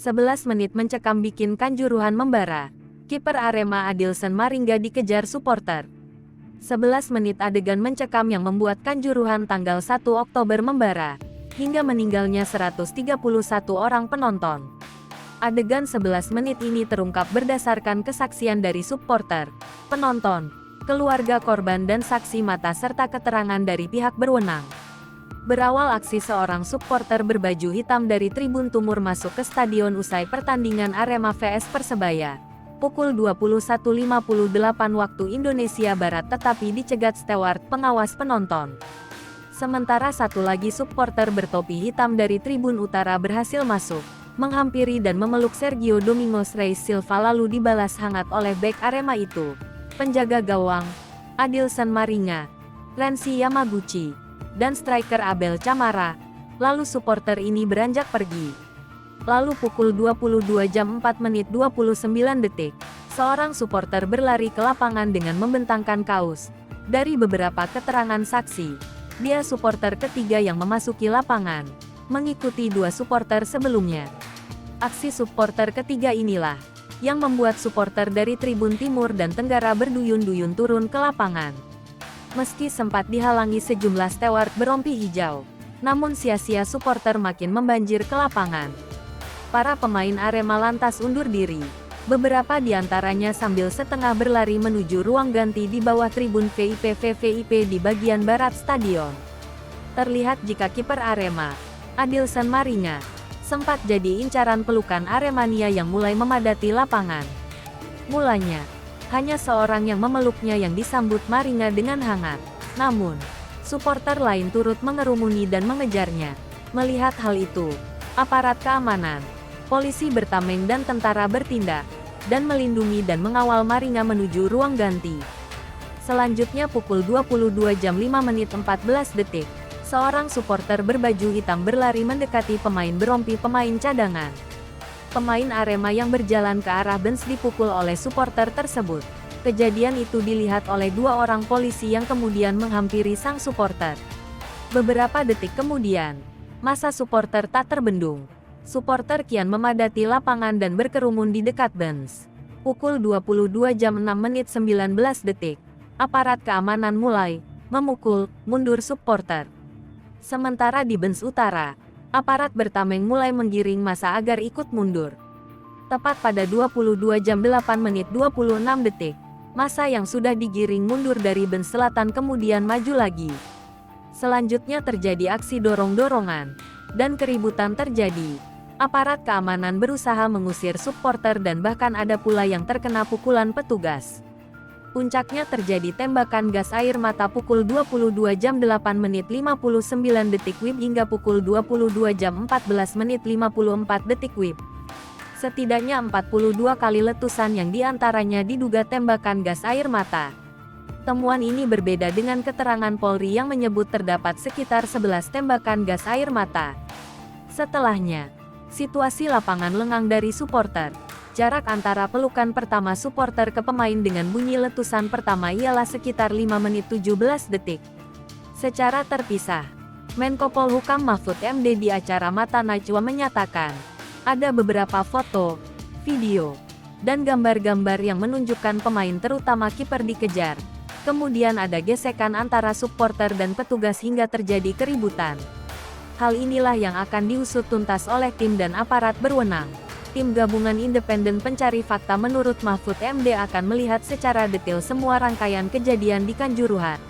11 menit mencekam bikin Kanjuruhan membara. Kiper Arema Adilson Maringga dikejar supporter. 11 menit adegan mencekam yang membuat Kanjuruhan tanggal 1 Oktober membara, hingga meninggalnya 131 orang penonton. Adegan 11 menit ini terungkap berdasarkan kesaksian dari supporter, penonton, keluarga korban dan saksi mata serta keterangan dari pihak berwenang. Berawal aksi seorang supporter berbaju hitam dari Tribun Timur masuk ke stadion usai pertandingan Arema vs Persebaya, pukul 21.58 waktu Indonesia Barat tetapi dicegat steward pengawas penonton. Sementara satu lagi supporter bertopi hitam dari Tribun Utara berhasil masuk, menghampiri dan memeluk Sergio Domingos Reis Silva lalu dibalas hangat oleh bek Arema itu, penjaga gawang, Adilson Maringga, Renzi Yamaguchi, dan striker Abel Camara. Lalu supporter ini beranjak pergi. Lalu pukul 22 jam 4 menit 29 detik, seorang supporter berlari ke lapangan dengan membentangkan kaos. Dari beberapa keterangan saksi, dia supporter ketiga yang memasuki lapangan, mengikuti dua supporter sebelumnya. Aksi supporter ketiga inilah yang membuat supporter dari Tribun Timur dan Tenggara berduyun-duyun turun ke lapangan. Meski sempat dihalangi sejumlah steward berompi hijau, namun sia-sia supporter makin membanjir ke lapangan. Para pemain Arema lantas undur diri, beberapa di antaranya sambil setengah berlari menuju ruang ganti di bawah tribun VIP di bagian barat stadion. Terlihat jika kiper Arema, Adilson Maringga, sempat jadi incaran pelukan Aremania yang mulai memadati lapangan. Mulanya, hanya seorang yang memeluknya yang disambut Maringga dengan hangat. Namun, supporter lain turut mengerumuni dan mengejarnya. Melihat hal itu, aparat keamanan, polisi bertameng dan tentara bertindak, dan melindungi dan mengawal Maringga menuju ruang ganti. Selanjutnya pukul 22 jam 5 menit 14 detik, seorang supporter berbaju hitam berlari mendekati pemain berompi pemain cadangan. Pemain Arema yang berjalan ke arah bench dipukul oleh supporter tersebut. Kejadian itu dilihat oleh dua orang polisi yang kemudian menghampiri sang supporter. Beberapa detik kemudian, massa supporter tak terbendung. Supporter kian memadati lapangan dan berkerumun di dekat bench. Pukul 22 jam 6 menit 19 detik, aparat keamanan mulai memukul mundur supporter. Sementara di bench utara, aparat bertameng mulai menggiring massa agar ikut mundur. Tepat pada 22 jam 8 menit 26 detik, massa yang sudah digiring mundur dari bench selatan kemudian maju lagi. Selanjutnya terjadi aksi dorong-dorongan, dan keributan terjadi. Aparat keamanan berusaha mengusir supporter dan bahkan ada pula yang terkena pukulan petugas. Puncaknya terjadi tembakan gas air mata pukul 22 jam 8 menit 59 detik WIB hingga pukul 22 jam 14 menit 54 detik WIB. Setidaknya 42 kali letusan yang diantaranya diduga tembakan gas air mata. Temuan ini berbeda dengan keterangan Polri yang menyebut terdapat sekitar 11 tembakan gas air mata. Setelahnya, situasi lapangan lengang dari supporter. Jarak antara pelukan pertama supporter ke pemain dengan bunyi letusan pertama ialah sekitar 5 menit 17 detik. Secara terpisah, Menko Polhukam Mahfud MD di acara Mata Najwa menyatakan, ada beberapa foto, video, dan gambar-gambar yang menunjukkan pemain terutama kiper dikejar. Kemudian ada gesekan antara supporter dan petugas hingga terjadi keributan. Hal inilah yang akan diusut tuntas oleh tim dan aparat berwenang. Tim gabungan independen pencari fakta menurut Mahfud MD akan melihat secara detail semua rangkaian kejadian di Kanjuruhan.